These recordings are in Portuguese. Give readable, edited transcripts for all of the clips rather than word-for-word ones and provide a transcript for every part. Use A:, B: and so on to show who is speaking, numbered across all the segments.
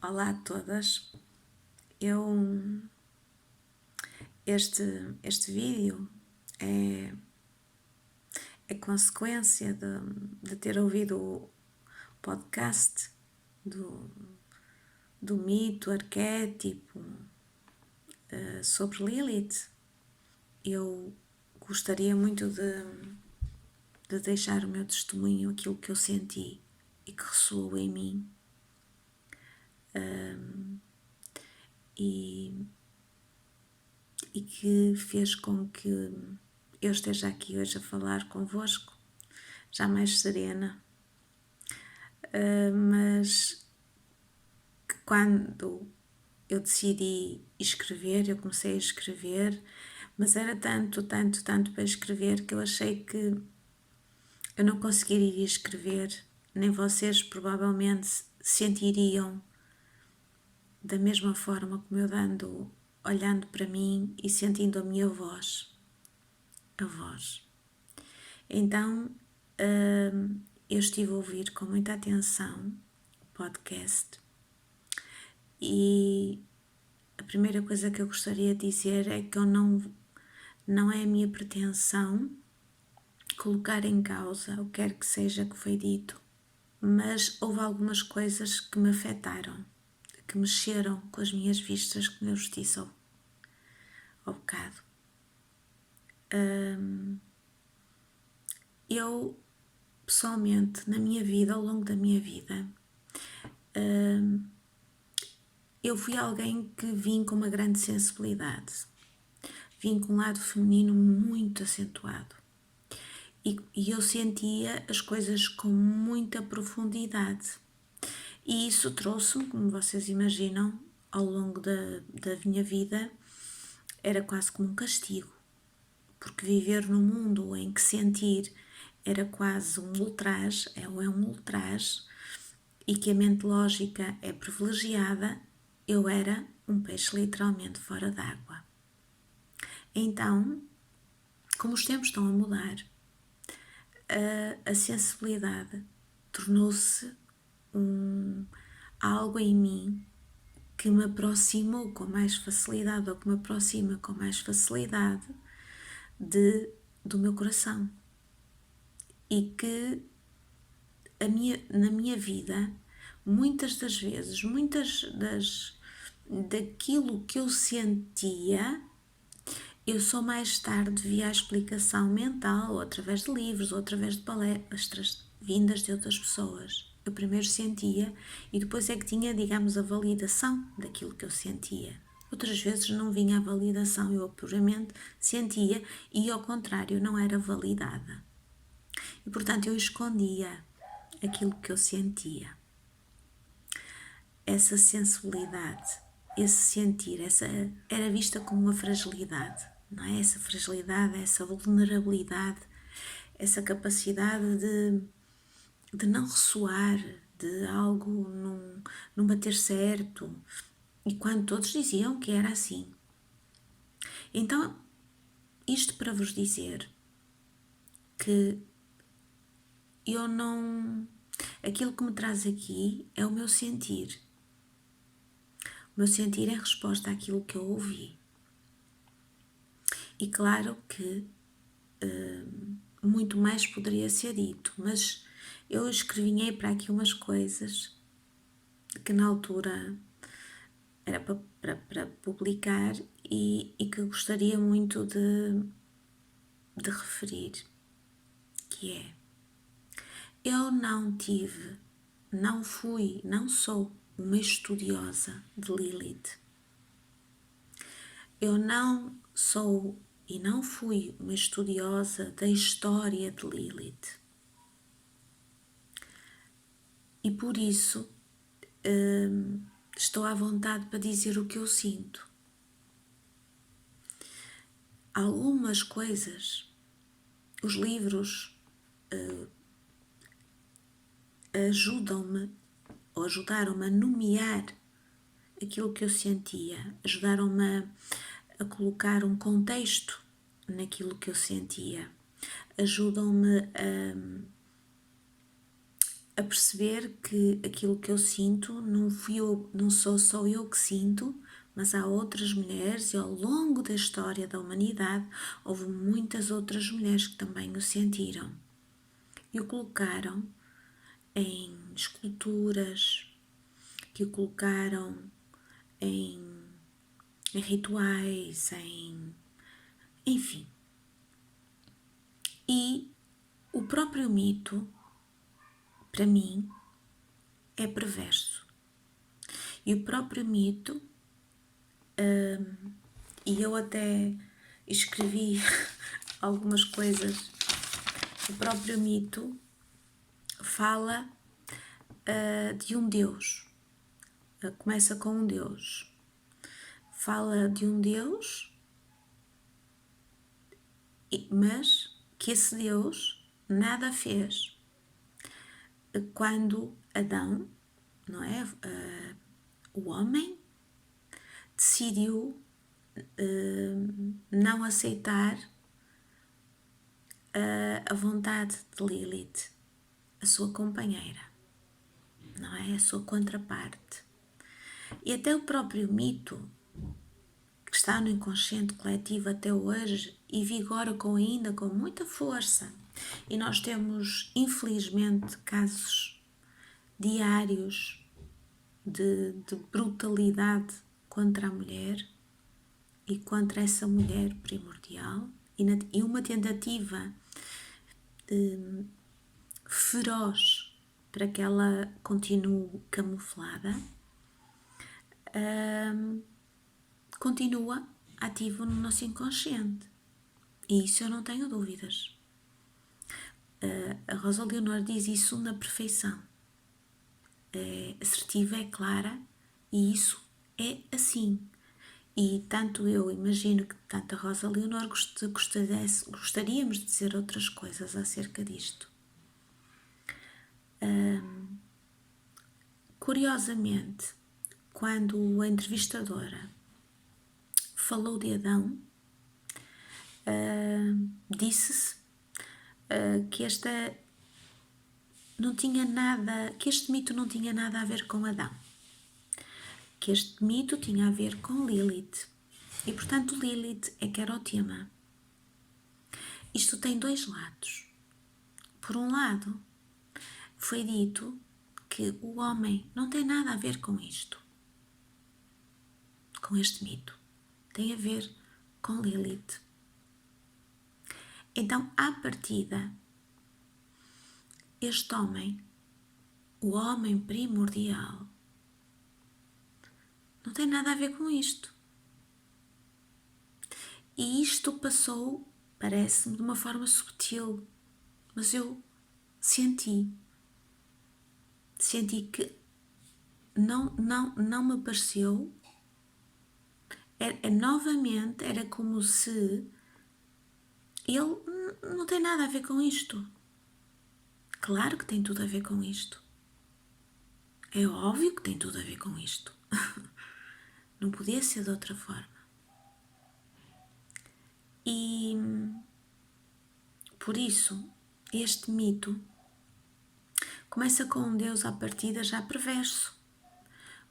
A: Olá a todas. Este vídeo é consequência de ter ouvido o podcast do mito arquétipo sobre Lilith. Eu gostaria muito de deixar o meu testemunho, aquilo que eu senti e que ressoou em mim. E que fez com que eu esteja aqui hoje a falar convosco, já mais serena, mas que quando eu decidi escrever, eu comecei a escrever, mas era tanto para escrever que eu achei que eu não conseguiria escrever, nem vocês provavelmente sentiriam da mesma forma como eu olhando para mim e sentindo a minha voz. Então, eu estive a ouvir com muita atenção o podcast e a primeira coisa que eu gostaria de dizer é que não é a minha pretensão colocar em causa o que quer que seja que foi dito, mas houve algumas coisas que me afetaram, que mexeram com as minhas vistas, como eu vos disse ao bocado. Eu, pessoalmente, na minha vida, ao longo da minha vida, eu fui alguém que vim com uma grande sensibilidade, vim com um lado feminino muito acentuado e eu sentia as coisas com muita profundidade e isso trouxe-me, como vocês imaginam, ao longo da minha vida, era quase como um castigo, porque viver num mundo em que sentir era quase um ultraje, é um ultraje, e que a mente lógica é privilegiada, eu era um peixe literalmente fora d'água. Então, como os tempos estão a mudar, a sensibilidade tornou-se algo em mim que me aproximou com mais facilidade, ou que me aproxima com mais facilidade do meu coração. E que na minha vida, muitas das vezes, daquilo que eu sentia, eu só mais tarde vi a explicação mental, ou através de livros, ou através de palestras vindas de outras pessoas. Eu primeiro sentia e depois é que tinha, digamos, a validação daquilo que eu sentia. Outras vezes não vinha a validação, eu puramente sentia e, ao contrário, não era validada. E, portanto, eu escondia aquilo que eu sentia. Essa sensibilidade, esse sentir, era vista como uma fragilidade, não é? Essa fragilidade, essa vulnerabilidade, essa capacidade de não ressoar, de algo não bater certo, e quando todos diziam que era assim. Então, isto para vos dizer que aquilo que me traz aqui é o meu sentir. O meu sentir é resposta àquilo que eu ouvi. E claro que muito mais poderia ser dito, mas eu escrevinhei para aqui umas coisas que na altura era para publicar e que gostaria muito de referir, que é: eu não fui, não sou uma estudiosa de Lilith. Eu não sou e não fui uma estudiosa da história de Lilith. E por isso estou à vontade para dizer o que eu sinto. Algumas coisas, os livros ajudam-me ou ajudaram-me a nomear aquilo que eu sentia, ajudaram-me a colocar um contexto naquilo que eu sentia, ajudam-me a perceber que aquilo que eu sinto não sou só eu que sinto, mas há outras mulheres e ao longo da história da humanidade houve muitas outras mulheres que também o sentiram e o colocaram em esculturas, que o colocaram em rituais, enfim. E o próprio mito, para mim, é perverso. E o próprio mito, e eu até escrevi algumas coisas, o próprio mito fala de um Deus. Começa com um Deus. Fala de um Deus, mas que esse Deus nada fez. Quando Adão, não é? O homem decidiu não aceitar a vontade de Lilith, a sua companheira, não é? A sua contraparte. E até o próprio mito, que está no inconsciente coletivo até hoje e vigora ainda com muita força. E nós temos, infelizmente, casos diários de brutalidade contra a mulher e contra essa mulher primordial e uma tentativa feroz para que ela continue camuflada, continua ativo no nosso inconsciente. E isso eu não tenho dúvidas. A Rosa Leonor diz isso na perfeição. É assertiva, é clara e isso é assim. E tanto eu imagino que tanto a Rosa Leonor gostaríamos de dizer outras coisas acerca disto. Curiosamente, quando a entrevistadora falou de Adão, disse-se que que este mito não tinha nada a ver com Adão, que este mito tinha a ver com Lilith. E, portanto, Lilith é que era o tema. Isto tem dois lados. Por um lado, foi dito que o homem não tem nada a ver com isto, com este mito. Tem a ver com Lilith. Então, à partida, este homem, o homem primordial, não tem nada a ver com isto. E isto passou, parece-me, de uma forma subtil, mas eu senti que não me pareceu. Novamente, era como se ele não tem nada a ver com isto. Claro que tem tudo a ver com isto. É óbvio que tem tudo a ver com isto. Não podia ser de outra forma. E por isso, este mito começa com um Deus à partida já perverso.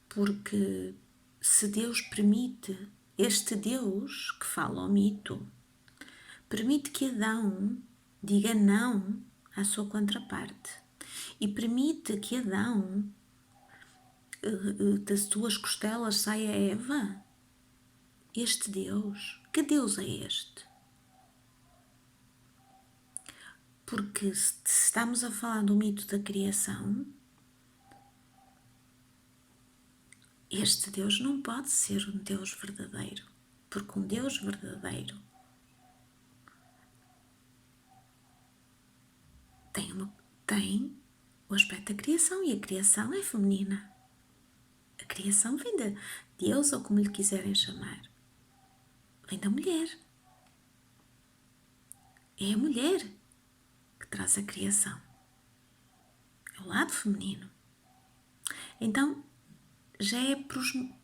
A: Porque se Deus permite, este Deus que fala ao mito, permite que Adão diga não à sua contraparte e permite que Adão, das suas costelas, saia Eva. Este Deus, que Deus é este? Porque se estamos a falar do mito da criação, este Deus não pode ser um Deus verdadeiro, porque um Deus verdadeiro tem o aspecto da criação e a criação é feminina. A criação vem de Deus, ou como lhe quiserem chamar, vem da mulher. É a mulher que traz a criação. É o lado feminino. Então, já é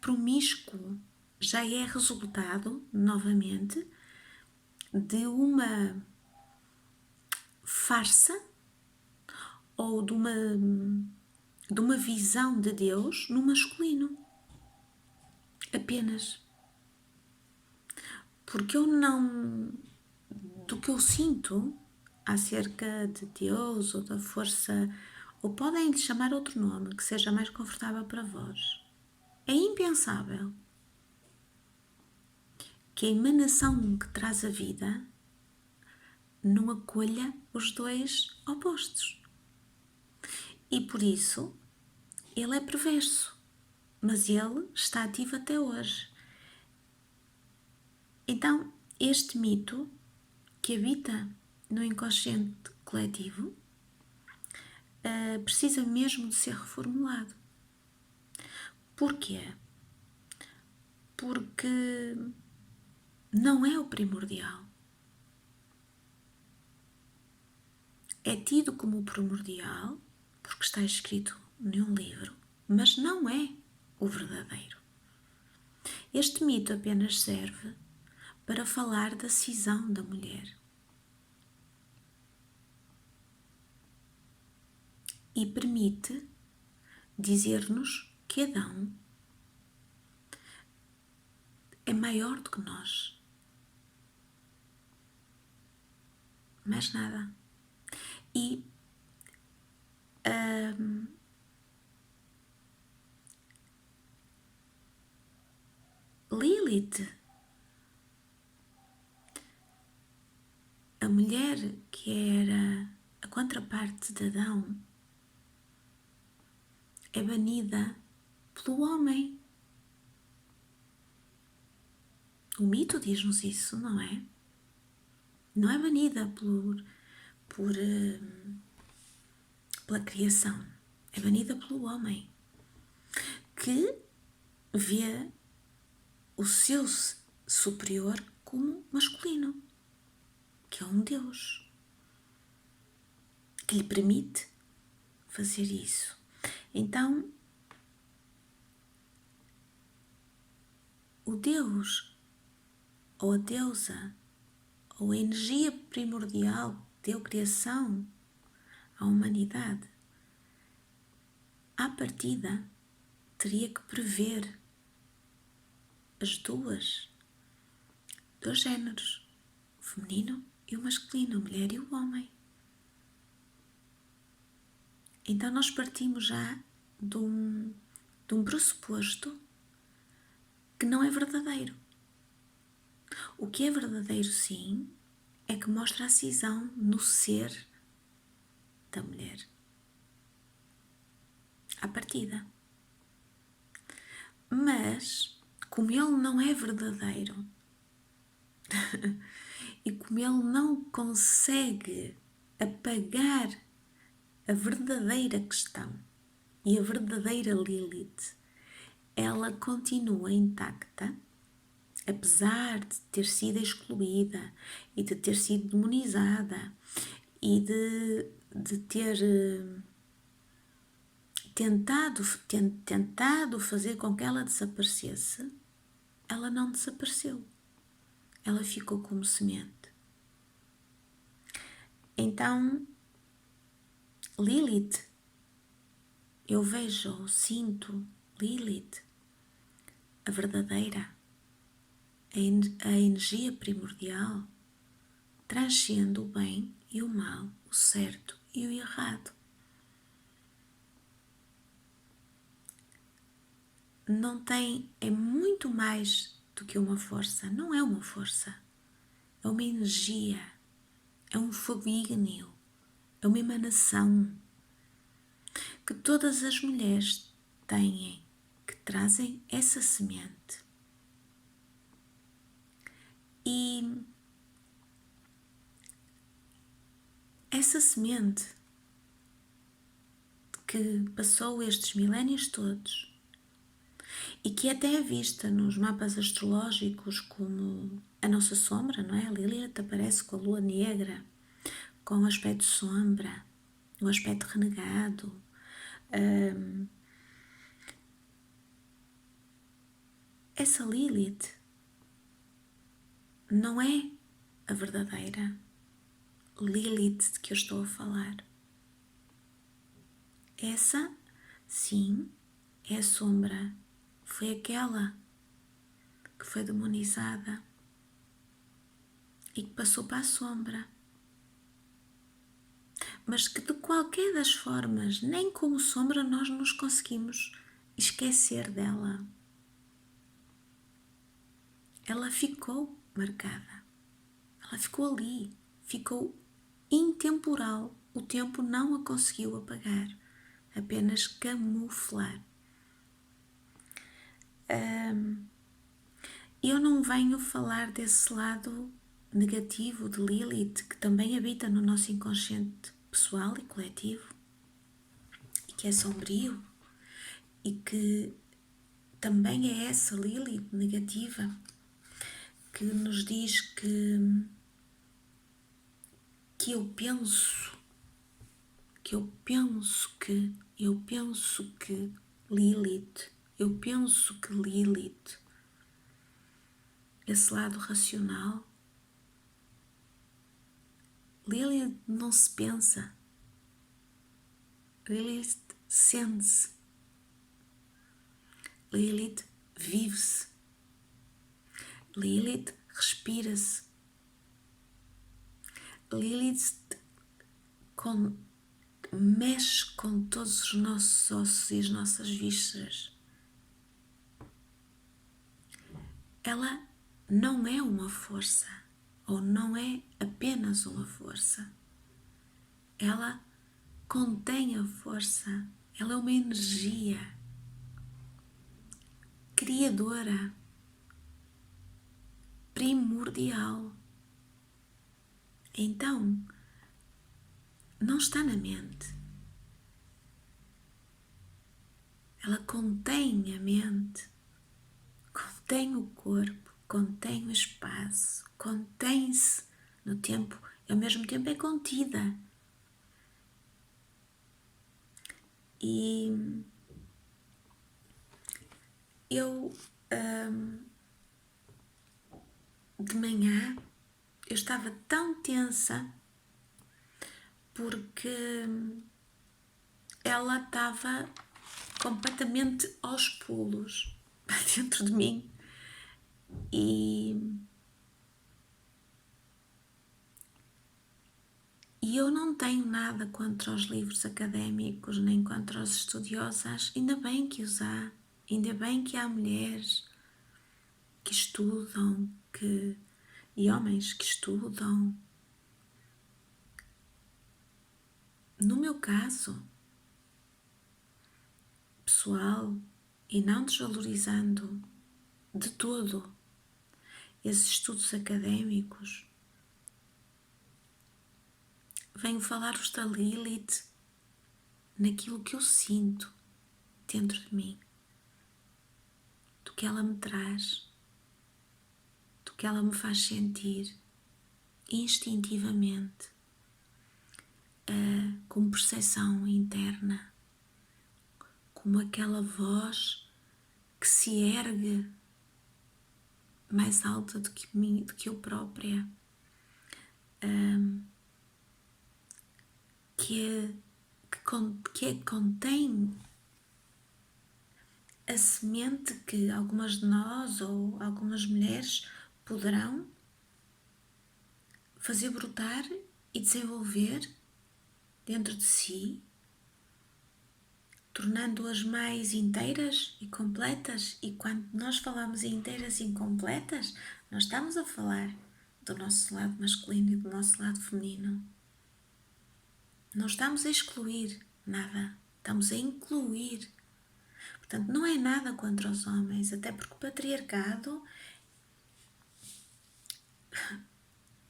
A: promíscuo, já é resultado, novamente, de uma farsa ou de uma visão de Deus no masculino. Apenas. Porque eu não... Do que eu sinto acerca de Deus ou da força, ou podem lhe chamar outro nome que seja mais confortável para vós, é impensável que a emanação que traz a vida não acolha os dois opostos. E por isso ele é perverso, mas ele está ativo até hoje. Então, este mito que habita no inconsciente coletivo precisa mesmo de ser reformulado. Porquê? Porque não é o primordial. É tido como o primordial, porque está escrito num livro, mas não é o verdadeiro. Este mito apenas serve para falar da cisão da mulher. E permite dizer-nos que Adão é maior do que nós. Mais nada. E Lilith, a mulher que era a contraparte de Adão, é banida pelo homem. O mito diz-nos isso, não é? Não é banida pela criação, é banida pelo homem, que vê o seu superior como masculino, que é um Deus, que lhe permite fazer isso. Então, o Deus, ou a deusa, ou a energia primordial que deu criação à humanidade, à partida, teria que prever dois géneros, o feminino e o masculino, a mulher e o homem. Então nós partimos já de um pressuposto que não é verdadeiro. O que é verdadeiro, sim, é que mostra a cisão no ser da mulher. À partida. Mas, como ele não é verdadeiro e como ele não consegue apagar a verdadeira questão e a verdadeira Lilith, ela continua intacta, apesar de ter sido excluída e de ter sido demonizada e de ter tentado fazer com que ela desaparecesse, ela não desapareceu. Ela ficou como semente. Então, Lilith, eu vejo, sinto Lilith, a verdadeira, a energia primordial, transcende o bem e o mal, o certo e o errado. Não tem, é muito mais do que uma força, não é uma força, é uma energia, é um fogo ígneo, é uma emanação que todas as mulheres têm, que trazem essa semente. E essa semente que passou estes milénios todos e que até é vista nos mapas astrológicos como a nossa sombra, não é? A Lilith aparece com a lua negra, com o aspecto sombra, o aspecto renegado. Essa Lilith não é a verdadeira Lilith de que eu estou a falar. Essa, sim, é a sombra. Foi aquela que foi demonizada e que passou para a sombra. Mas que de qualquer das formas, nem como sombra, nós nos conseguimos esquecer dela. Ela ficou marcada. Ela ficou ali. Ficou intemporal. O tempo não a conseguiu apagar. Apenas camuflar. Eu não venho falar desse lado negativo de Lilith, que também habita no nosso inconsciente pessoal e coletivo, e que é sombrio, e que também é essa Lilith negativa que nos diz que eu penso que Lilith, esse lado racional, Lilith não se pensa, Lilith sente-se, Lilith vive-se, Lilith respira-se, Lilith mexe com todos os nossos ossos e as nossas vísceras. Ela não é uma força, ou não é apenas uma força. Ela contém a força, ela é uma energia criadora, primordial. Então, não está na mente. Ela contém a mente, contém o corpo, contém o espaço, contém-se no tempo e ao mesmo tempo é contida. E eu, de manhã, eu estava tão tensa porque ela estava completamente aos pulos dentro de mim e eu não tenho nada contra os livros académicos nem contra os estudiosos, ainda bem que os há, ainda bem que há mulheres que estudam e homens que estudam. No meu caso pessoal, e não desvalorizando de todo esses estudos académicos, venho falar-vos da Lilith naquilo que eu sinto dentro de mim, do que ela me traz, do que ela me faz sentir instintivamente, como percepção interna, como aquela voz que se ergue mais alta do que mim, do que eu própria, que contém a semente que algumas de nós ou algumas mulheres poderão fazer brotar e desenvolver dentro de si, tornando-as mais inteiras e completas. E quando nós falamos em inteiras e incompletas, nós estamos a falar do nosso lado masculino e do nosso lado feminino. Não estamos a excluir nada, estamos a incluir. Portanto, não é nada contra os homens, até porque o patriarcado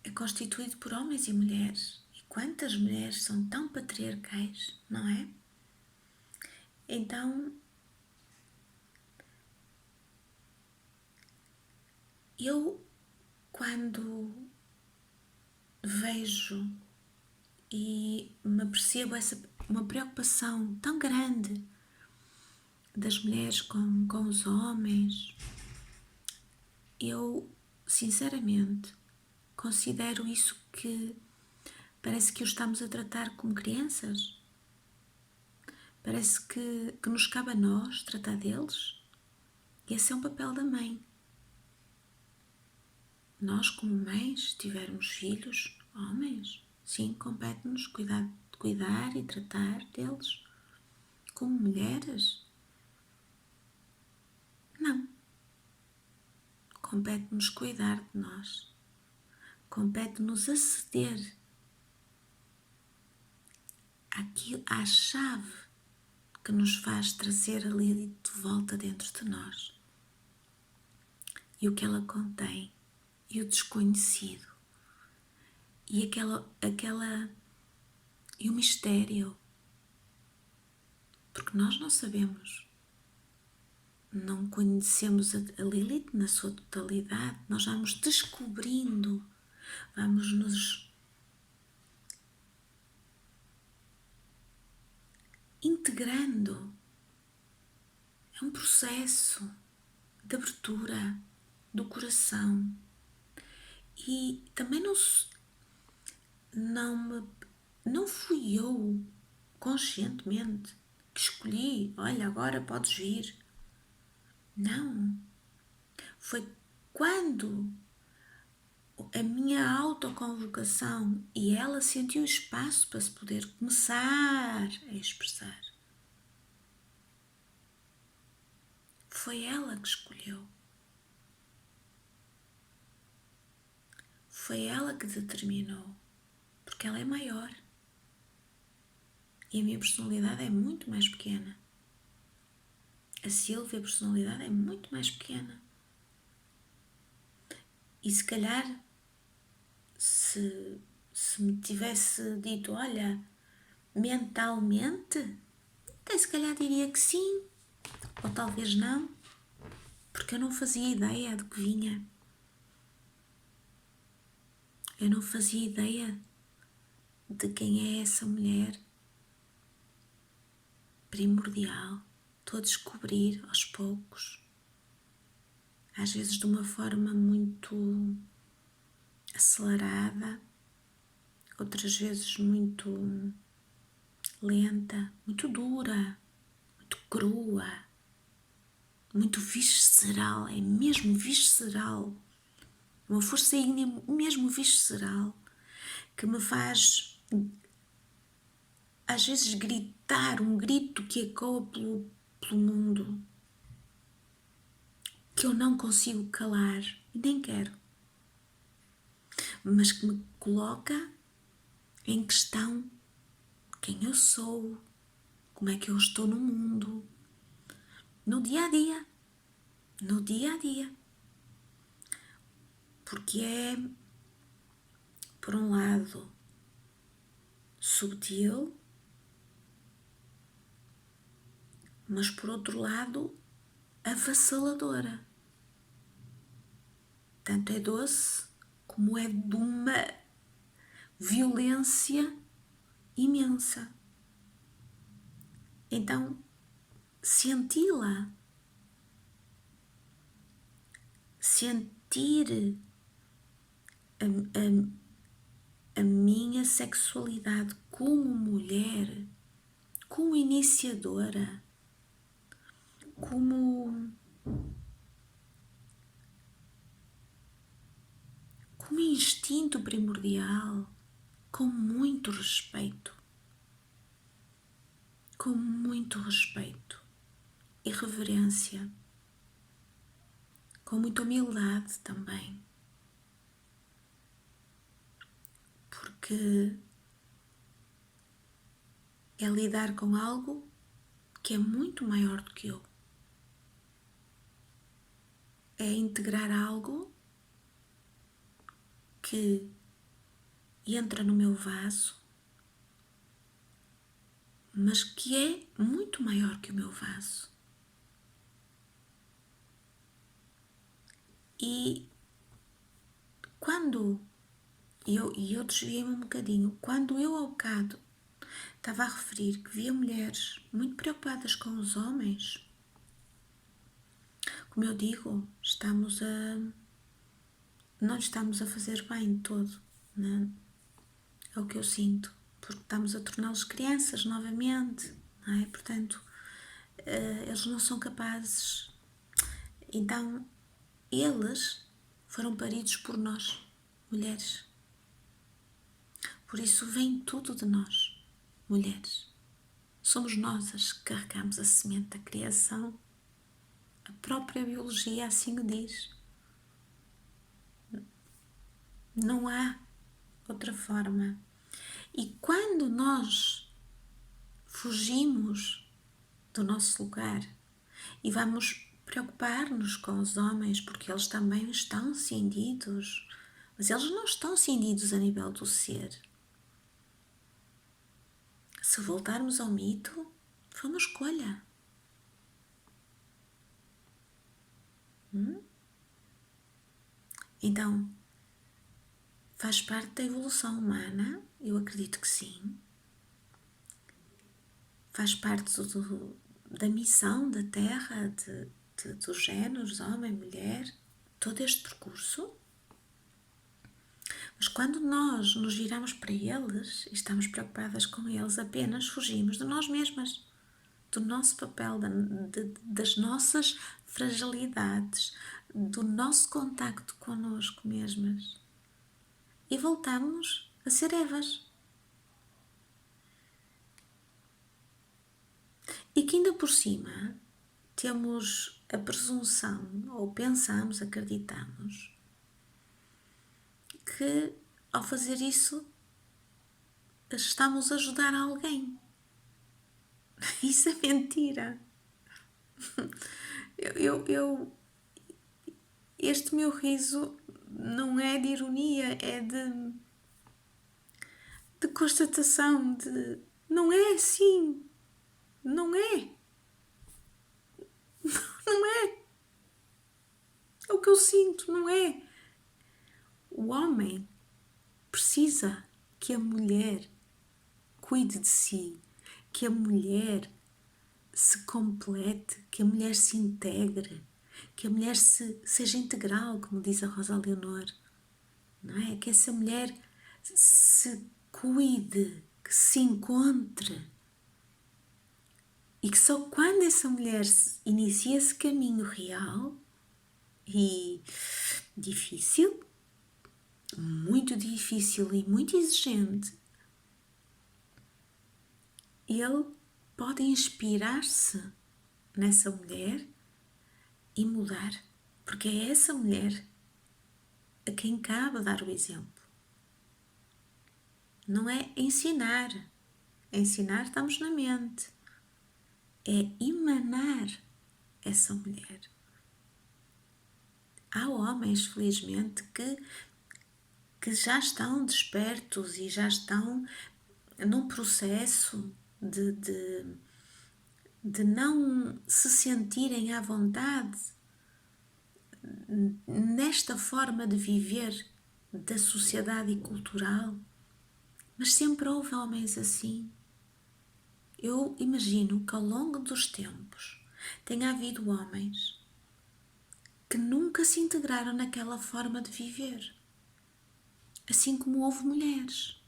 A: é constituído por homens e mulheres. E quantas mulheres são tão patriarcais, não é? Então, eu, quando vejo e me percebo uma preocupação tão grande das mulheres com os homens, eu, sinceramente, considero isso que parece que os estamos a tratar como crianças. Parece que nos cabe a nós tratar deles. E esse é um papel da mãe. Nós, como mães, se tivermos filhos, homens, sim, compete-nos cuidar e tratar deles. Como mulheres, não. Compete-nos cuidar de nós. Compete-nos aceder à chave que nos faz trazer a Lilith de volta dentro de nós. E o que ela contém, e o desconhecido, e e o mistério. Porque nós não sabemos, não conhecemos a Lilith na sua totalidade, nós vamos descobrindo, vamos nos integrando. É um processo de abertura do coração. E também não fui eu conscientemente que escolhi, olha, agora podes vir. Não. Foi quando a minha autoconvocação e ela sentiu espaço para se poder começar a expressar. Foi ela que escolheu. Foi ela que determinou. Porque ela é maior. E a minha personalidade é muito mais pequena. A Silvia, a personalidade é muito mais pequena. E se calhar, se me tivesse dito, olha, mentalmente, até se calhar diria que sim, ou talvez não, porque eu não fazia ideia do que vinha. Eu não fazia ideia de quem é essa mulher primordial. Estou a descobrir aos poucos, às vezes de uma forma muito acelerada, outras vezes muito lenta, muito dura, muito crua, muito visceral, é mesmo visceral, uma força ígnea mesmo visceral, que me faz às vezes gritar, um grito que ecoa pelo mundo, que eu não consigo calar e nem quero, mas que me coloca em questão quem eu sou, como é que eu estou no mundo, no dia a dia, no dia a dia. Porque é, por um lado, subtil, mas por outro lado, avassaladora. Tanto é doce como é de uma violência imensa. Então, senti-la, sentir a minha sexualidade como mulher, como iniciadora, como instinto primordial, com muito respeito. Com muito respeito e reverência, com muita humildade também, porque é lidar com algo que é muito maior do que eu, é integrar algo que entra no meu vaso, mas que é muito maior que o meu vaso. E quando eu desviei-me um bocadinho, quando eu ao bocado estava a referir que via mulheres muito preocupadas com os homens, como eu digo, não estamos a fazer bem de todo, não é? É o que eu sinto, porque estamos a torná-los crianças novamente, não é? Portanto, eles não são capazes. Então, eles foram paridos por nós, mulheres. Por isso vem tudo de nós, mulheres. Somos nós as que carregamos a semente da criação. A própria biologia assim o diz. Não há outra forma. E quando nós fugimos do nosso lugar e vamos preocupar-nos com os homens, porque eles também estão cindidos, mas eles não estão cindidos a nível do ser. Se voltarmos ao mito, foi uma escolha. Então, faz parte da evolução humana? Eu acredito que sim. Faz parte da missão da Terra, dos géneros, homem, mulher, todo este percurso. Mas quando nós nos viramos para eles e estamos preocupadas com eles, apenas fugimos de nós mesmas, do nosso papel, das nossas fragilidades, do nosso contacto connosco mesmas. E voltamos a ser Evas. E que ainda por cima temos a presunção, ou pensamos, acreditamos, que ao fazer isso estamos a ajudar alguém. Isso é mentira. Este meu riso não é de ironia, é de constatação, não é assim. Não é. Não é. É o que eu sinto, não é. O homem precisa que a mulher cuide de si, que a mulher se complete, que a mulher se integre, que a mulher seja integral, como diz a Rosa Leonor, não é? Que essa mulher se cuide, que se encontre. E que só quando essa mulher inicia esse caminho real e difícil, muito difícil e muito exigente, ele pode inspirar-se nessa mulher e mudar, porque é essa mulher a quem cabe dar o exemplo. Não é ensinar. Ensinar estamos na mente. É emanar essa mulher. Há homens, felizmente, que já estão despertos e já estão num processo de não se sentirem à vontade nesta forma de viver da sociedade e cultural, mas sempre houve homens assim. Eu imagino que ao longo dos tempos tenha havido homens que nunca se integraram naquela forma de viver, assim como houve mulheres.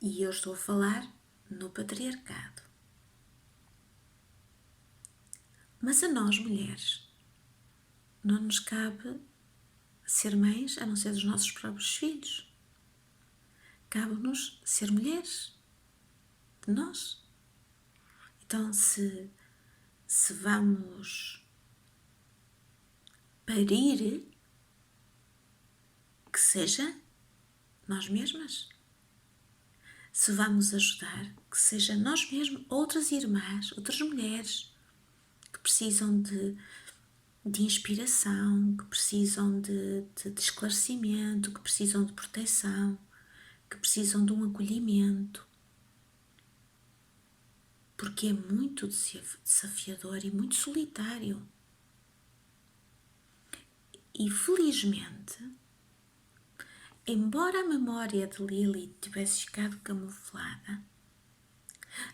A: E eu estou a falar no patriarcado. Mas a nós, mulheres, não nos cabe ser mães a não ser dos nossos próprios filhos. Cabe-nos ser mulheres de nós. Então, se vamos parir, que seja nós mesmas. Se vamos ajudar, que seja nós mesmos, outras irmãs, outras mulheres que precisam de inspiração, que precisam de esclarecimento, que precisam de proteção, que precisam de um acolhimento. Porque é muito desafiador e muito solitário. E felizmente, embora a memória de Lilith tivesse ficado camuflada,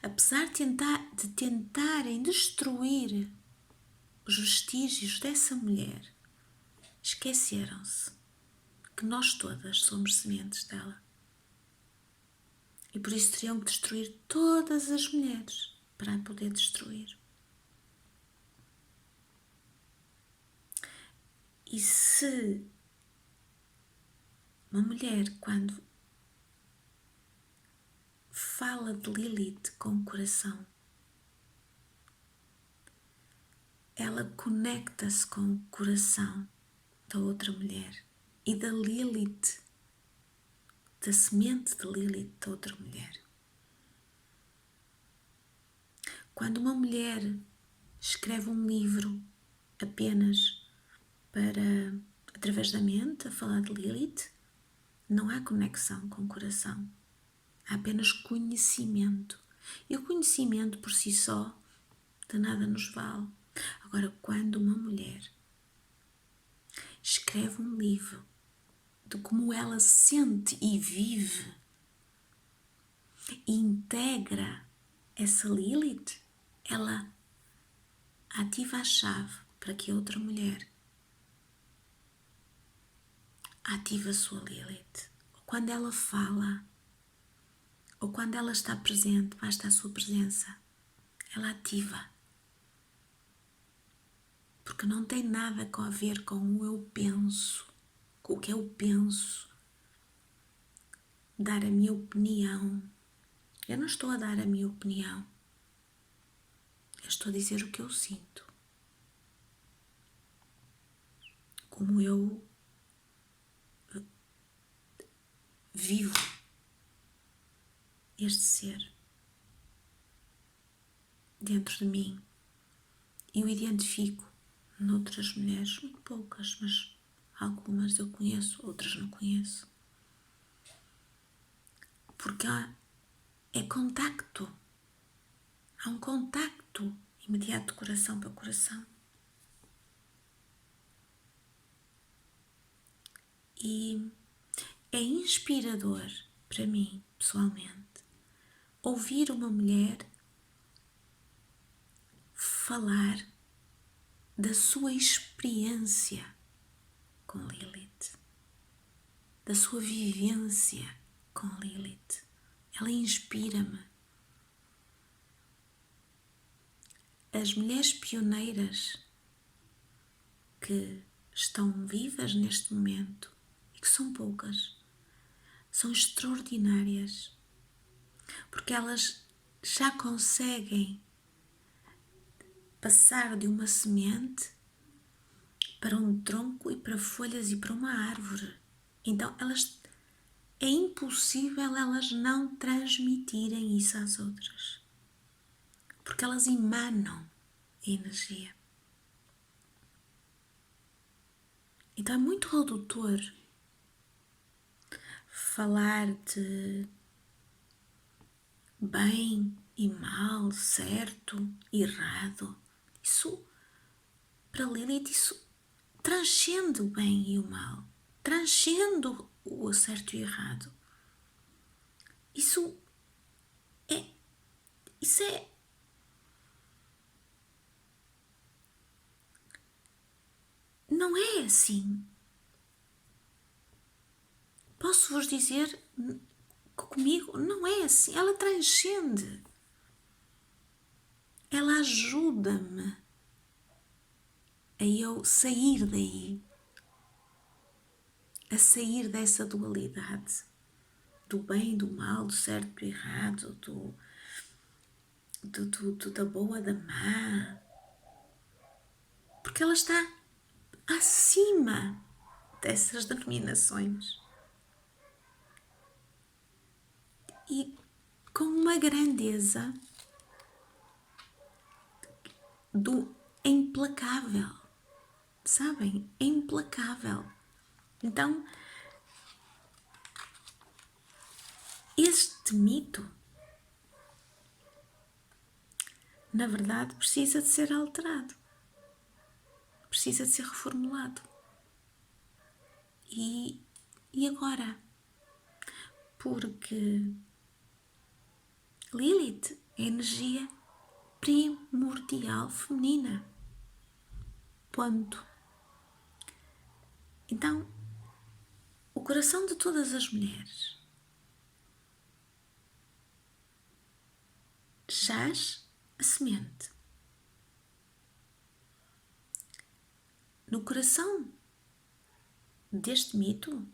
A: apesar de tentarem destruir os vestígios dessa mulher, esqueceram-se que nós todas somos sementes dela. E por isso teriam que destruir todas as mulheres para a poder destruir. E se uma mulher, quando fala de Lilith com o coração, ela conecta-se com o coração da outra mulher e da Lilith, da semente de Lilith da outra mulher. Quando uma mulher escreve um livro apenas para, através da mente, a falar de Lilith, não há conexão com o coração. Há apenas conhecimento. E o conhecimento por si só de nada nos vale. Agora, quando uma mulher escreve um livro de como ela sente e vive e integra essa Lilith, ela ativa a chave para que a outra mulher ative a sua Lilith. Ou quando ela fala, ou quando ela está presente, basta a sua presença, ela ativa. Porque não tem nada a ver com o eu penso, com o que eu penso, dar a minha opinião. Eu não estou a dar a minha opinião, eu estou a dizer o que eu sinto. Como eu vivo este ser dentro de mim e o identifico noutras mulheres, muito poucas, mas algumas eu conheço, outras não conheço. Porque é contacto, há um contacto imediato de coração para coração. E é inspirador para mim, pessoalmente, ouvir uma mulher falar da sua experiência com Lilith, da sua vivência com Lilith. Ela inspira-me. As mulheres pioneiras que estão vivas neste momento, e que são poucas, são extraordinárias, porque elas já conseguem passar de uma semente para um tronco e para folhas e para uma árvore. Então é impossível elas não transmitirem isso às outras, porque elas emanam energia. Então é muito redutor falar de bem e mal, certo e errado. Isso, para Lilith, isso transcende o bem e o mal, transcende o certo e o errado. Isso é não é assim. Posso vos dizer que comigo não é assim. Ela transcende. Ela ajuda-me a eu sair daí, a sair dessa dualidade do bem e do mal, do certo e do errado, da boa, da má, porque ela está acima dessas denominações e com uma grandeza do implacável, sabem? É implacável. Então, este mito, na verdade, precisa de ser alterado, precisa de ser reformulado. E agora? Porque Lilith é energia primordial feminina. Ponto. Então, o coração de todas as mulheres jaz a semente. No coração deste mito,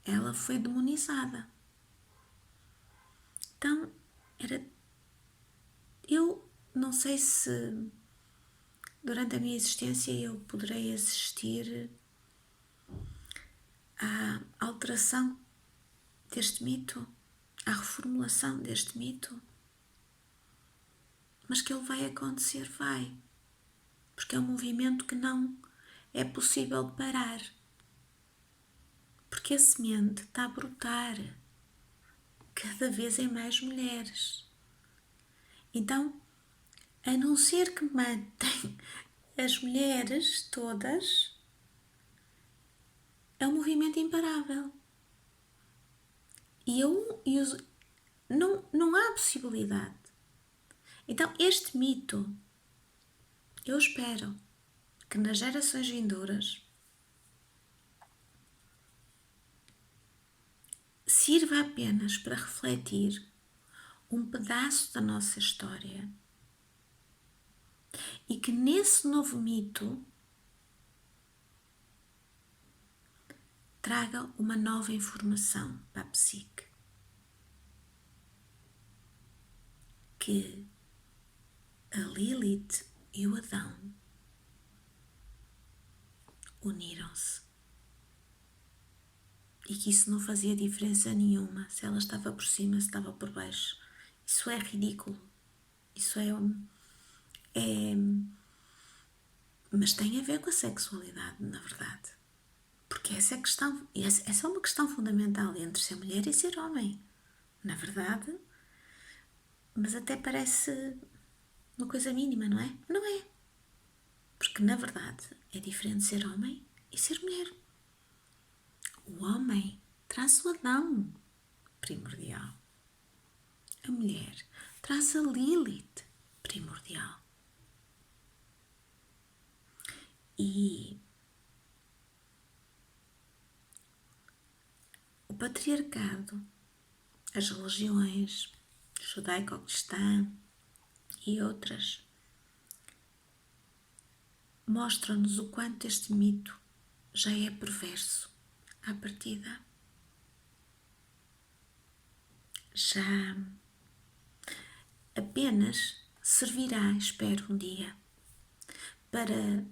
A: ela foi demonizada. Então, eu não sei se durante a minha existência eu poderei assistir à alteração deste mito, à reformulação deste mito, mas que ele vai acontecer, vai, porque é um movimento que não é possível parar, porque a semente está a brotar cada vez em mais mulheres. Então, a não ser que matem as mulheres todas, é um movimento imparável. E não há possibilidade. Então, este mito, eu espero que nas gerações vindouras sirva apenas para refletir um pedaço da nossa história e que nesse novo mito traga uma nova informação para a psique. Que a Lilith e o Adão uniram-se e que isso não fazia diferença nenhuma se ela estava por cima, se estava por baixo. Isso é ridículo. Isso é mas tem a ver com a sexualidade, na verdade. Porque essa é uma questão fundamental entre ser mulher e ser homem. Na verdade, mas até parece uma coisa mínima, não é? Não é. Porque, na verdade, é diferente ser homem e ser mulher. O homem traz o Adão primordial. A mulher traz a Lilith primordial. E o patriarcado, as religiões judaico-cristã e outras mostram-nos o quanto este mito já é perverso à partida. Já apenas servirá, espero um dia, para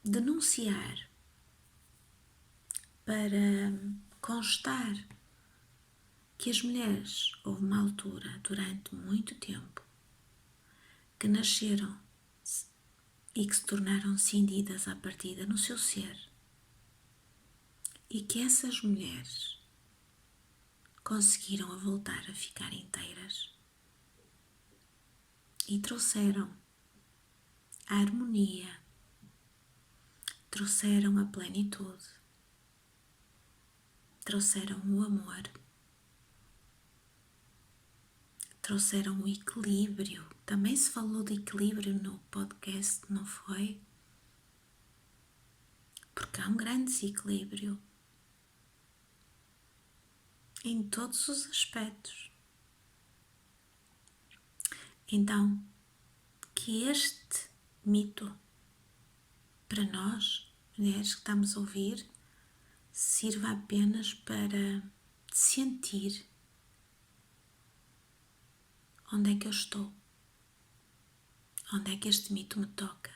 A: denunciar, para constar que as mulheres, houve uma altura, durante muito tempo, que nasceram e que se tornaram cindidas à partida no seu ser, e que essas mulheres conseguiram a voltar a ficar inteiras e trouxeram a harmonia, trouxeram a plenitude, trouxeram o amor, trouxeram o equilíbrio. Também se falou de equilíbrio no podcast, não foi? Porque há um grande desequilíbrio em todos os aspectos. Então, que este mito, para nós, mulheres que estamos a ouvir, sirva apenas para sentir onde é que eu estou, onde é que este mito me toca,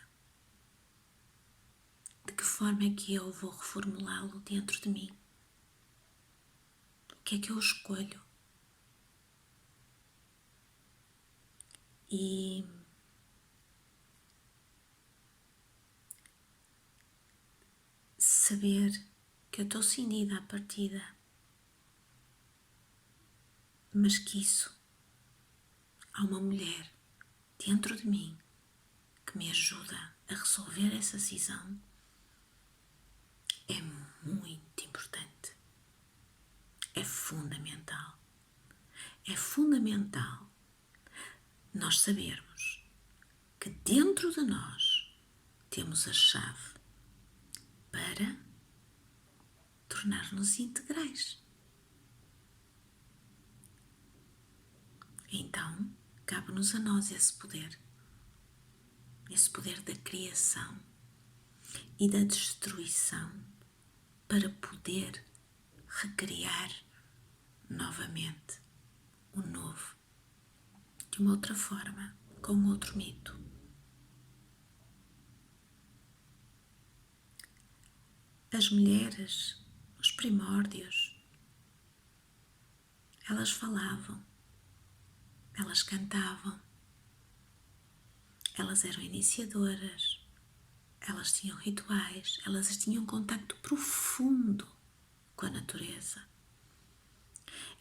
A: de que forma é que eu vou reformulá-lo dentro de mim, o que é que eu escolho. E saber que eu estou cindida à partida, mas que isso, há uma mulher dentro de mim que me ajuda a resolver essa cisão, é muito importante. É fundamental. É fundamental nós sabermos que dentro de nós temos a chave para tornar-nos integrais. Então, cabe-nos a nós esse poder da criação e da destruição, para poder recriar novamente o novo, de uma outra forma, com outro mito. As mulheres, os primórdios, elas falavam, elas cantavam, elas eram iniciadoras, elas tinham rituais, elas tinham um contacto profundo com a natureza.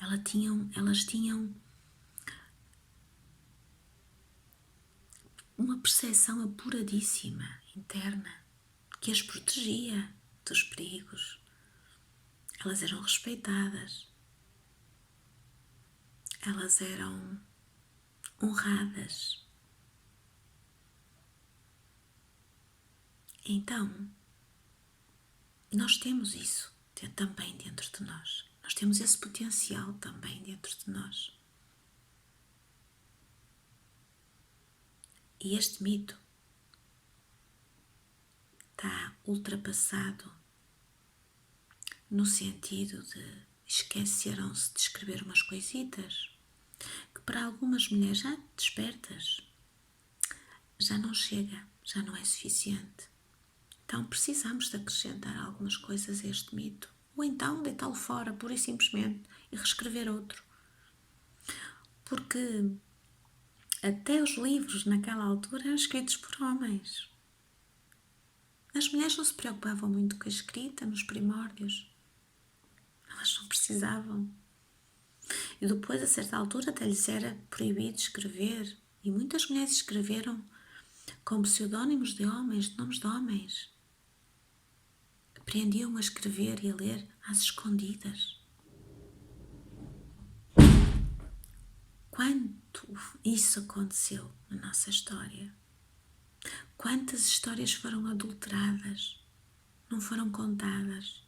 A: Elas tinham uma percepção apuradíssima, interna, que as protegia dos perigos. Elas eram respeitadas, elas eram honradas. Então, nós temos isso também dentro de nós. Nós temos esse potencial também dentro de nós. E este mito está ultrapassado no sentido de esqueceram-se de escrever umas coisitas que para algumas mulheres já despertas já não chega, já não é suficiente. Então precisamos de acrescentar algumas coisas a este mito, ou então deitá-lo fora, pura e simplesmente, e reescrever outro. Porque até os livros naquela altura eram escritos por homens. As mulheres não se preocupavam muito com a escrita nos primórdios. Elas não precisavam. E depois, a certa altura, até lhes era proibido escrever. E muitas mulheres escreveram com pseudónimos de homens, de nomes de homens. Aprendiam a escrever e a ler às escondidas. Quanto isso aconteceu na nossa história? Quantas histórias foram adulteradas, não foram contadas?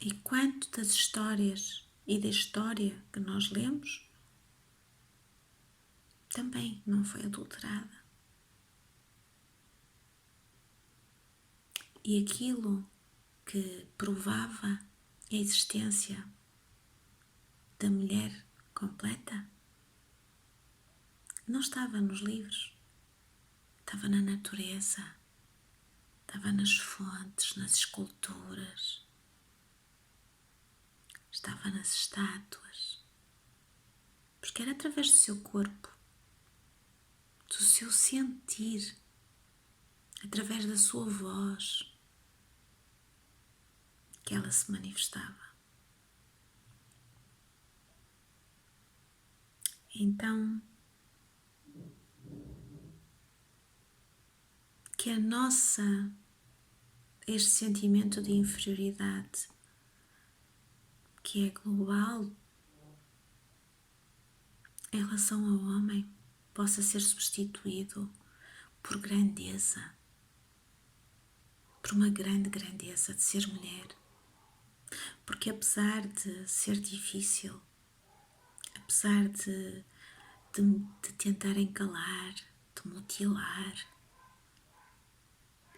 A: E quanto das histórias e da história que nós lemos também não foi adulterada? E aquilo que provava a existência da mulher completa não estava nos livros, estava na natureza, estava nas fontes, nas esculturas, estava nas estátuas, porque era através do seu corpo, do seu sentir, através da sua voz, que ela se manifestava. Então, que este sentimento de inferioridade, que é global em relação ao homem, possa ser substituído por grandeza, por uma grande grandeza de ser mulher. Porque apesar de ser difícil, apesar de tentarem calar, de mutilar,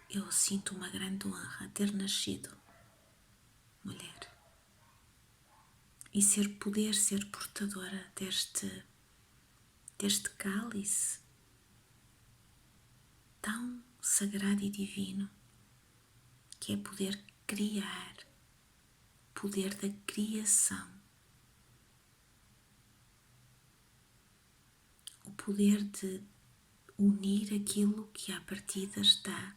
A: eu sinto uma grande honra ter nascido mulher e poder ser portadora deste cálice tão sagrado e divino, que é poder criar, poder da criação, o poder de unir aquilo que à partida está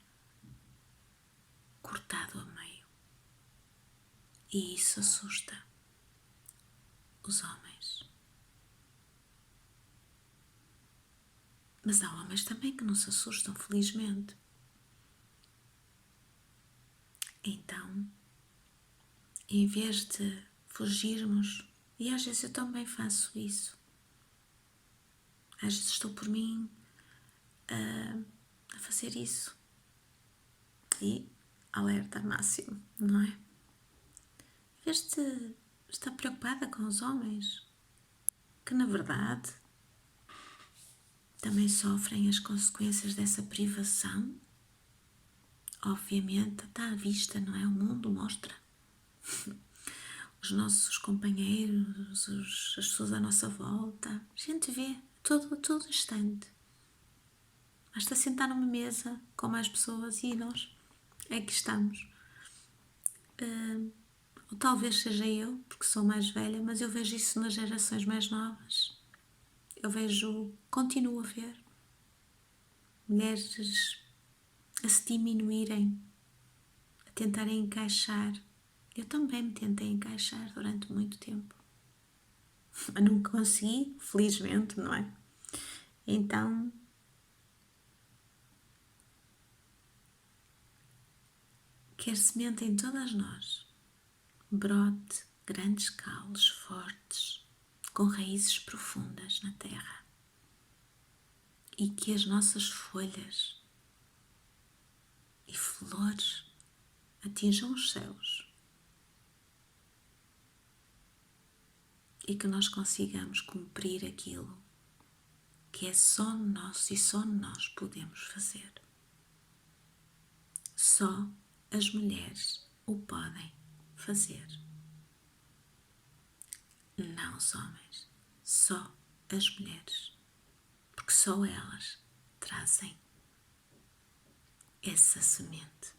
A: cortado a meio. E isso assusta os homens. Mas há homens também que não se assustam, felizmente. Então, em vez de fugirmos, e às vezes eu também faço isso, às vezes estou por mim a fazer isso, e alerta máximo, não é? Em vez de estar preocupada com os homens, que na verdade também sofrem as consequências dessa privação. Obviamente está à vista, não é? O mundo mostra. Os nossos companheiros, as pessoas à nossa volta, a gente vê todo instante. Basta sentar numa mesa com mais pessoas e nós é que estamos. Ou talvez seja eu, porque sou mais velha, mas eu vejo isso nas gerações mais novas. Eu continuo a ver mulheres a se diminuírem, a tentarem encaixar. Eu também me tentei encaixar durante muito tempo, mas não consegui, felizmente, não é? Então, que a semente em todas nós brote grandes caules fortes, com raízes profundas na terra, e que as nossas folhas e flores atinjam os céus e que nós consigamos cumprir aquilo que é só nosso e só nós podemos fazer. Só as mulheres o podem fazer. Não os homens, só as mulheres, porque só elas trazem essa semente.